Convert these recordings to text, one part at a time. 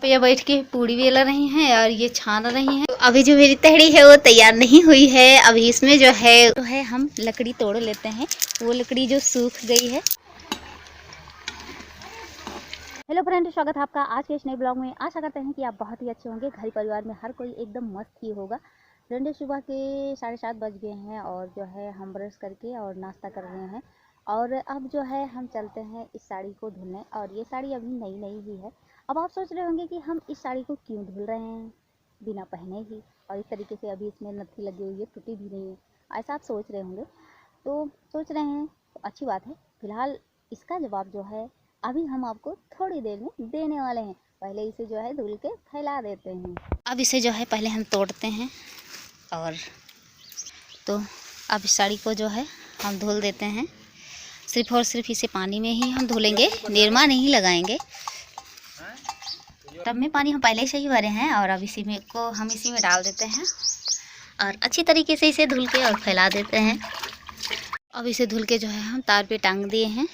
पे ये बैठ के पूड़ी बेला रही हैं और ये छान रही हैं। तो अभी जो मेरी तहड़ी है वो तैयार नहीं हुई है। अभी इसमें जो है हम लकड़ी तोड़ लेते हैं, वो लकड़ी जो सूख गई है। हेलो फ्रेंड, स्वागत है आपका आज के इस नए ब्लॉग में। आशा करते हैं कि आप बहुत ही अच्छे होंगे। घर परिवार में हर कोई एकदम मस्त ही होगा। फ्रेंड, सुबह के 7:30 बज गए हैं और जो है हम ब्रश करके और नाश्ता कर रहे हैं। और अब जो है हम चलते हैं इस साड़ी को धुलने। और ये साड़ी अभी नई नई ही है। अब आप सोच रहे होंगे कि हम इस साड़ी को क्यों धुल रहे हैं बिना पहने ही, और इस तरीके से अभी इसमें नथी लगी हुई है, टूटी भी नहीं है, ऐसा आप सोच रहे होंगे। तो सोच रहे हैं तो अच्छी बात है। फिलहाल इसका जवाब जो है अभी हम आपको थोड़ी देर में देने वाले हैं। पहले इसे जो है धुल के फैला देते हैं। अब इसे जो है पहले हम तोड़ते हैं और तो अब इस साड़ी को जो है हम धुल देते हैं। सिर्फ और सिर्फ इसे पानी में ही हम धुलेंगे, निरमा नहीं लगाएंगे। टब में पानी हम पहले से ही भरे हैं और अब इसी में डाल देते हैं और अच्छी तरीके से इसे धुल के और फैला देते हैं। अब इसे धुल के जो है हम तार पे टांग दिए हैं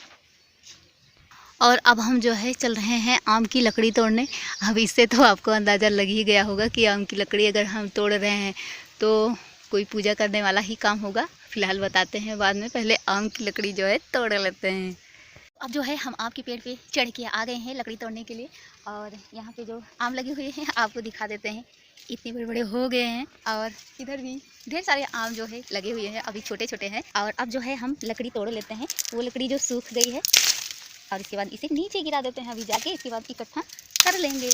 और अब हम जो है चल रहे हैं आम की लकड़ी तोड़ने। अब इससे तो आपको अंदाज़ा लग ही गया होगा कि आम की लकड़ी अगर हम तोड़ रहे हैं तो कोई पूजा करने वाला ही काम होगा। फिलहाल बताते हैं बाद में, पहले आम की लकड़ी जो है तोड़ लेते हैं। अब जो है हम आम के पेड़ पे चढ़ के आ गए हैं लकड़ी तोड़ने के लिए। और यहाँ पे जो आम लगे हुए हैं आपको दिखा देते हैं। इतने बड़े बड़े हो गए हैं और इधर भी ढेर सारे आम जो है लगे हुए हैं, अभी छोटे छोटे हैं। और अब जो है हम लकड़ी तोड़ लेते हैं, वो लकड़ी जो सूख गई है, और इसके बाद इसे नीचे गिरा देते हैं। अभी जाके इसके बाद इकट्ठा कर लेंगे।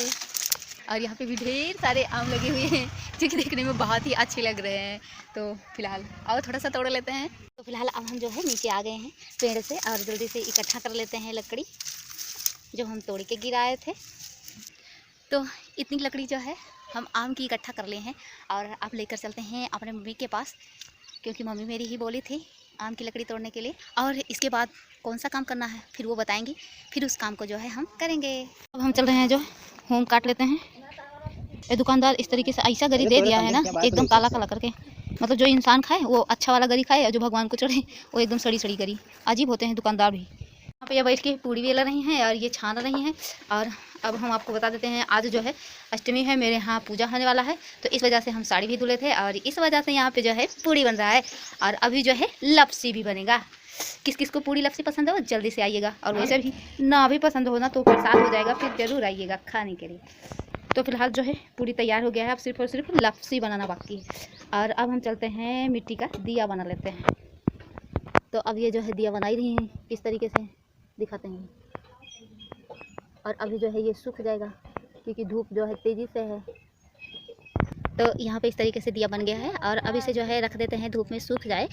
और यहाँ पे भी ढेर सारे आम लगे हुए हैं जो कि देखने में बहुत ही अच्छे लग रहे हैं। तो फिलहाल और थोड़ा सा तोड़ लेते हैं। तो फिलहाल अब हम जो है नीचे आ गए हैं पेड़ से और जल्दी से इकट्ठा कर लेते हैं लकड़ी जो हम तोड़ के गिराए थे। तो इतनी लकड़ी जो है हम आम की इकट्ठा कर लिए हैं और अब लेकर चलते हैं अपने मम्मी के पास, क्योंकि मम्मी मेरी ही बोली थी आम की लकड़ी तोड़ने के लिए। और इसके बाद कौन सा काम करना है फिर वो बताएंगी, फिर उस काम को जो है हम करेंगे। अब हम चल रहे हैं, जो होम काट लेते हैं। ये दुकानदार इस तरीके से ऐसा गरी दे दिया है ना, एकदम काला काला करके। मतलब जो इंसान खाए वो अच्छा वाला गरी खाए और जो भगवान को चढ़े वो एकदम सड़ी सड़ी गरी। अजीब होते हैं दुकानदार भी। यहाँ पे ये बैठ के पूड़ी बेला रही हैं और ये छान रही हैं। और अब हम आपको बता देते हैं, आज जो है अष्टमी है, मेरे यहाँ पूजा होने वाला है। तो इस वजह से हम साड़ी भी धुले थे और इस वजह से यहाँ पे जो है पूड़ी बन रहा है। और अभी जो है लपसी भी बनेगा। किस किस को पूड़ी लपसी पसंद है वो जल्दी से आइएगा। और वैसे भी ना भी पसंद हो ना तो प्रसाद हो जाएगा, फिर ज़रूर आइएगा खाने के लिए। तो फिलहाल जो है पूड़ी तैयार हो गया है, अब सिर्फ और सिर्फ लपसी बनाना बाकी है। और अब हम चलते हैं मिट्टी का दिया बना लेते हैं। तो अब ये जो है दिया बना ही रही हैं, इस तरीके से दिखाते हैं। और अभी जो है ये सूख जाएगा क्योंकि धूप जो है तेज़ी से है। तो यहाँ पे इस तरीके से दिया बन गया है और अब इसे जो है रख देते हैं धूप में सूख जाए।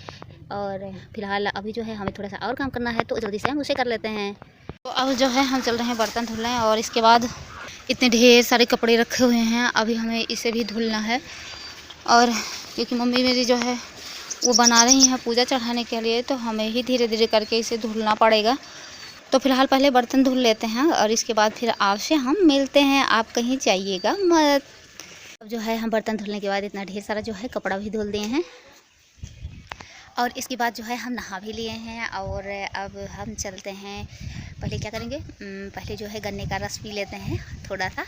और फिलहाल अभी जो है हमें थोड़ा सा और काम करना है, तो जल्दी से हम उसे कर लेते हैं। तो अब जो है हम चल रहे हैं बर्तन धुलने। और इसके बाद इतने ढेर सारे कपड़े रखे हुए हैं, अभी हमें इसे भी धुलना है। और क्योंकि मम्मी मेरी जो है वो बना रही हैं पूजा चढ़ाने के लिए, तो हमें ही धीरे धीरे करके इसे धुलना पड़ेगा। तो फिलहाल पहले बर्तन धुल लेते हैं और इसके बाद फिर आपसे हम मिलते हैं, आप कहीं जाइएगा मत। अब जो है हम बर्तन धुलने के बाद इतना ढेर सारा जो है कपड़ा भी धुल दिए हैं और इसके बाद जो है हम नहा भी लिए हैं। और अब हम चलते हैं, पहले क्या करेंगे, पहले जो है गन्ने का रस पी लेते हैं थोड़ा सा।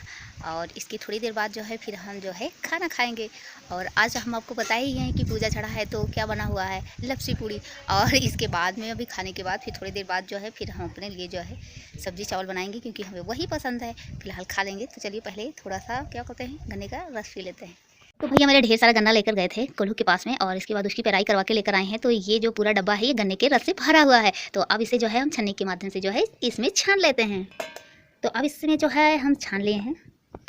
और इसकी थोड़ी देर बाद जो है फिर हम जो है खाना खाएंगे। और आज हम आपको बताए ही हैं कि पूजा चढ़ा है तो क्या बना हुआ है, लपसी पूड़ी। और इसके बाद में अभी खाने के बाद फिर थोड़ी देर बाद जो है फिर हम अपने लिए जो है सब्जी चावल बनाएंगे, क्योंकि हमें वही पसंद है। फिलहाल खा लेंगे। तो चलिए पहले थोड़ा सा क्या कहते हैं गन्ने का रस पी लेते हैं। तो भैया मेरे ढेर सारा गन्ना लेकर गए थे कोल्हू के पास में और इसके बाद उसकी पेराई करवा के लेकर आए हैं। तो ये जो पूरा डब्बा है ये गन्ने के रस से भरा हुआ है। तो अब इसे जो है हम छन्नी के माध्यम से जो है इसमें छान लेते हैं। तो अब इसमें जो है हम छान लिए हैं।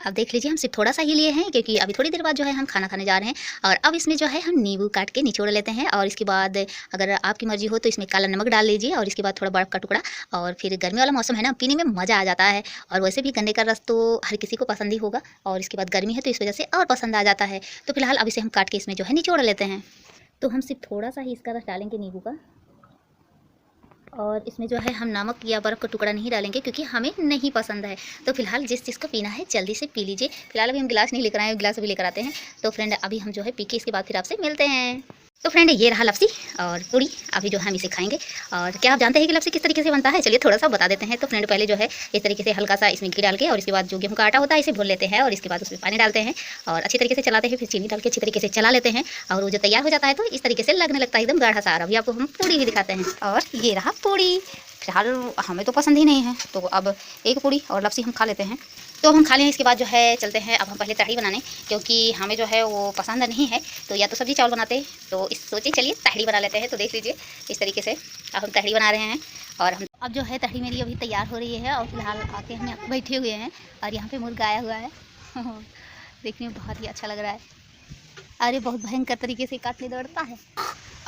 अब देख लीजिए हम सिर्फ थोड़ा सा ही लिए हैं, क्योंकि अभी थोड़ी देर बाद जो है हम खाना खाने जा रहे हैं। और अब इसमें जो है हम नींबू काट के निचोड़ लेते हैं। और इसके बाद अगर आपकी मर्जी हो तो इसमें काला नमक डाल लीजिए और इसके बाद थोड़ा बर्फ़ का टुकड़ा। और फिर गर्मी वाला मौसम है ना, पीने में मज़ा आ जाता है। और वैसे भी गन्ने का रस तो हर किसी को पसंद ही होगा और इसके बाद गर्मी है तो इस वजह से और पसंद आ जाता है। तो फिलहाल अब इसे हम काट के इसमें जो है निचोड़ लेते हैं। तो हम सिर्फ थोड़ा सा ही इसका रस डालेंगे नींबू का। और इसमें जो है हम नमक या बर्फ़ का टुकड़ा नहीं डालेंगे, क्योंकि हमें नहीं पसंद है। तो फिलहाल जिस चीज़ को पीना है जल्दी से पी लीजिए। फिलहाल अभी हम गिलास नहीं लेकर आए, गिलास अभी लेकर आते हैं। तो फ्रेंड अभी हम जो है पी के इसके बाद फिर आपसे मिलते हैं। तो फ्रेंड ये रहा लपसी और पूड़ी। अभी जो है हम इसे खाएंगे। और क्या आप जानते हैं कि लपसी किस तरीके से बनता है? चलिए थोड़ा सा बता देते हैं। तो फ्रेंड पहले जो है इस तरीके से हल्का सा इसमें घी डाल के और इसके बाद जो गेहूं का आटा होता है इसे भून लेते हैं और इसके बाद उसमें पानी डालते हैं और अच्छी तरीके से चलाते हैं। फिर चीनी डाल के अच्छी तरीके से चला लेते हैं और वो जो तैयार हो जाता है तो इस तरीके से लगने लगता है एकदम गाढ़ा सा। अभी आपको हम पूड़ी भी दिखाते हैं। और ये रहा पूड़ी। फिलहाल हमें तो पसंद ही नहीं है तो अब एक पूड़ी और लपसी हम खा लेते हैं। तो हम खा लें इसके बाद जो है चलते हैं अब हम पहले तहड़ी बनाने, क्योंकि हमें जो है वो पसंद नहीं है। तो या तो सब्जी चावल बनाते हैं तो इस सोचे चलिए तहड़ी बना लेते हैं। तो देख लीजिए इस तरीके से अब हम तहड़ी बना रहे हैं। और हम अब जो है तहड़ी मेरी अभी तैयार हो रही है और फिलहाल आके हम बैठे हुए हैं और यहाँ पे मुर्गा आया हुआ है। देखने में बहुत ही अच्छा लग रहा है। अरे बहुत भयंकर तरीके से काटने दौड़ता है।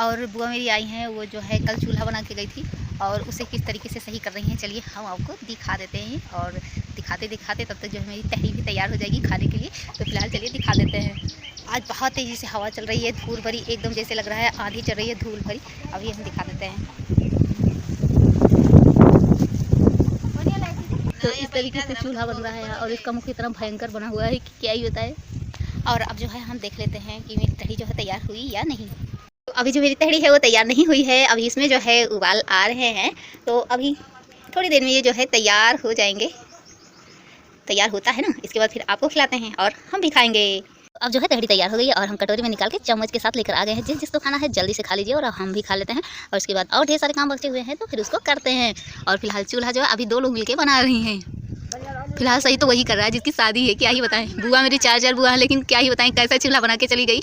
और बुआ मेरी आई हैं, वो जो है कल चूल्हा बना के गई थी और उसे किस तरीके से सही कर रही हैं चलिए हम आपको दिखा देते हैं। और दिखाते दिखाते तब तक जो है मेरी तहरी भी तैयार हो जाएगी खाने के लिए। तो फिलहाल चलिए दिखा देते हैं। आज बहुत तेज़ी से हवा चल रही है, धूल भरी एकदम, जैसे लग रहा है आंधी चल रही है धूल भरी। अभी हम दिखा देते हैं। तो इस तरीके से चूल्हा बन रहा है और इसका मुख इतना भयंकर बना हुआ है कि क्या ही बताए। और अब जो है हम देख लेते हैं कि मेरी तहरी जो है तैयार हुई या नहीं। तो अभी जो मेरी तहरी है वो तैयार नहीं हुई है। अभी इसमें जो है उबाल आ रहे हैं तो अभी थोड़ी देर में ये जो है तैयार हो जाएंगे। तैयार होता है ना, इसके बाद फिर आपको खिलाते हैं और हम भी खाएंगे। अब जो है तहरी तैयार हो गई है और हम कटोरी में निकाल के चम्मच के साथ लेकर आ गए हैं। जिसको खाना है जल्दी से खा लीजिए और हम भी खा लेते हैं। और उसके बाद और ढेर सारे काम बचे हुए हैं तो फिर उसको करते हैं। और फिलहाल चूल्हा जो है अभी 2 लोग मिलके बना रही हैं। फिलहाल सही तो वही कर रहा है जिसकी शादी है। क्या ही बताएं, बुआ मेरी 4 बुआ है, लेकिन क्या ही बताएं कैसा चूल्हा बना के चली गई।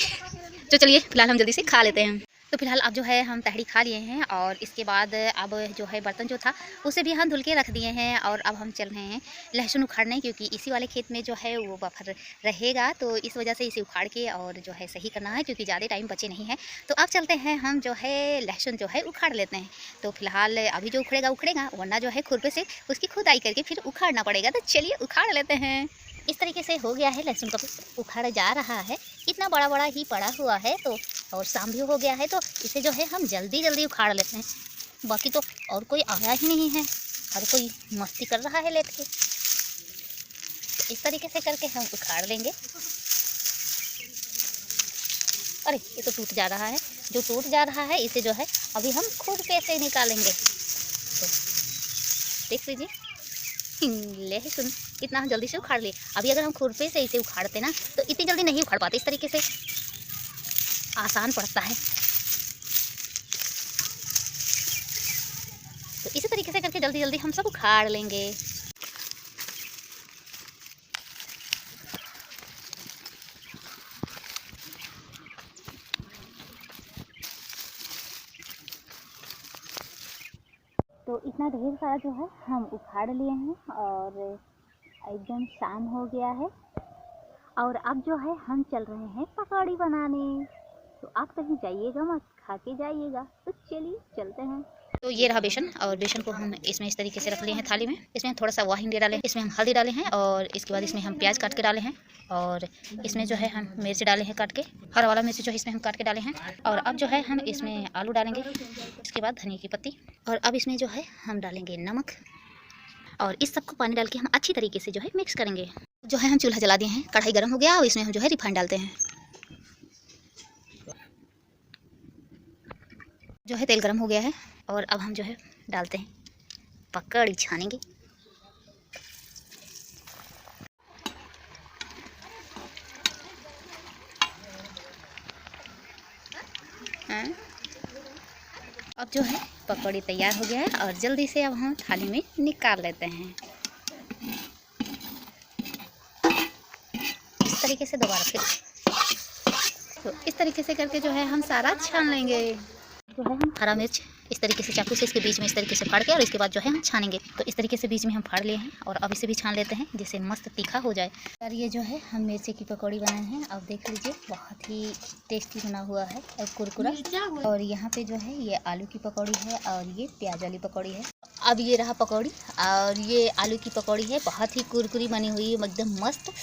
तो चलिए फिलहाल हम जल्दी से खा लेते हैं। तो फिलहाल अब जो है हम तहरी खा लिए हैं और इसके बाद अब जो है बर्तन जो था उसे भी हम धुल के रख दिए हैं। और अब हम चल रहे हैं लहसुन उखाड़ने, क्योंकि इसी वाले खेत में जो है वो बफर रहेगा। तो इस वजह से इसे उखाड़ के और जो है सही करना है, क्योंकि ज़्यादा टाइम बचे नहीं है। तो अब चलते हैं हम जो है लहसुन जो है उखाड़ लेते हैं। तो फिलहाल अभी जो उखड़ेगा उखड़ेगा, वरना जो है खुरपे से उसकी खुदाई करके फिर उखाड़ना पड़ेगा। तो चलिए उखाड़ लेते हैं। इस तरीके से हो गया है लहसुन का उखाड़ा जा रहा है। इतना बड़ा बड़ा ही पड़ा हुआ है तो और शाम भी हो गया है तो इसे जो है हम जल्दी जल्दी उखाड़ लेते हैं। बाकी तो और कोई आया ही नहीं है, हर कोई मस्ती कर रहा है लेट के। तो इस तरीके से करके हम उखाड़ लेंगे। अरे ये तो टूट जा रहा है। जो टूट जा रहा है इसे जो है अभी हम खुरपे से निकालेंगे। तो देख लीजिए लहसुन कितना हम जल्दी से उखाड़ लिए। अभी अगर हम खुरपे से इसे उखाड़ते ना तो इतनी जल्दी नहीं उखाड़ पाते। इस तरीके से आसान पड़ता है। तो इसी तरीके से करके जल्दी जल्दी हम सब उखाड़ लेंगे। तो इतना ढेर सारा जो है हम उखाड़ लिए हैं और एकदम शाम हो गया है। और अब जो है हम चल रहे हैं पकौड़ी बनाने। तो आप कहीं जाइएगा मत, खा के जाइएगा। तो चलिए चलते हैं। तो ये रहा बेसन और बेसन को हम इसमें इस तरीके से रख लिए हैं थाली में। इसमें हम थोड़ा सा वाहिंग डाले, इसमें हम हल्दी डाले हैं और इसके बाद इसमें हम प्याज काट के डाले हैं और इसमें जो है हम मिर्च डाले हैं काट के, हरा वाला मिर्च जो है इसमें हम काट के डाले हैं। और अब जो है हम इसमें आलू डालेंगे, इसके बाद धनिया की पत्ती और अब इसमें जो है हम डालेंगे नमक और इस सबको पानी डाल के हम अच्छी तरीके से जो है मिक्स करेंगे। जो है हम चूल्हा जला दिए हैं, कढ़ाई गर्म हो गया और इसमें हम जो है रिफाइंड डालते हैं। जो है तेल गर्म हो गया है और अब हम जो है डालते हैं पकौड़ी छानेंगे। अब जो है पकौड़ी तैयार हो गया है और जल्दी से अब हम थाली में निकाल लेते हैं। इस तरीके से दोबारा फिर तो इस तरीके से करके जो है हम सारा छान लेंगे। जो है हम हरा मिर्च इस तरीके से चाकू से इसके बीच में इस तरीके से फाड़ के और इसके बाद जो है हम छानेंगे। तो इस तरीके से बीच में हम फाड़ लिए हैं और अब इसे भी छान लेते हैं जिससे मस्त तीखा हो जाए। और ये जो है हम मिर्ची की पकौड़ी बनाए हैं। अब देख लीजिए बहुत ही टेस्टी बना हुआ है और कुरकुरा। और यहाँ पे जो है ये आलू की पकौड़ी है और ये प्याज वाली पकौड़ी है। अब ये रहा पकौड़ी और ये आलू की पकौड़ी है, बहुत ही कुरकुरी बनी हुई है एकदम मस्त।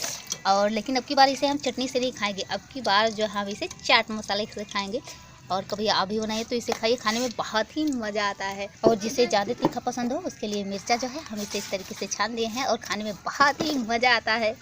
और लेकिन अब की बार इसे हम चटनी से नहीं खाएंगे, अब की बार जो हम इसे चाट मसाले से खाएंगे। और कभी आप भी बनाइए तो इसे खाइए, खाने में बहुत ही मज़ा आता है। और जिसे ज़्यादा तीखा पसंद हो उसके लिए मिर्चा जो है हम इसे इस तरीके से छान लिए हैं और खाने में बहुत ही मज़ा आता है।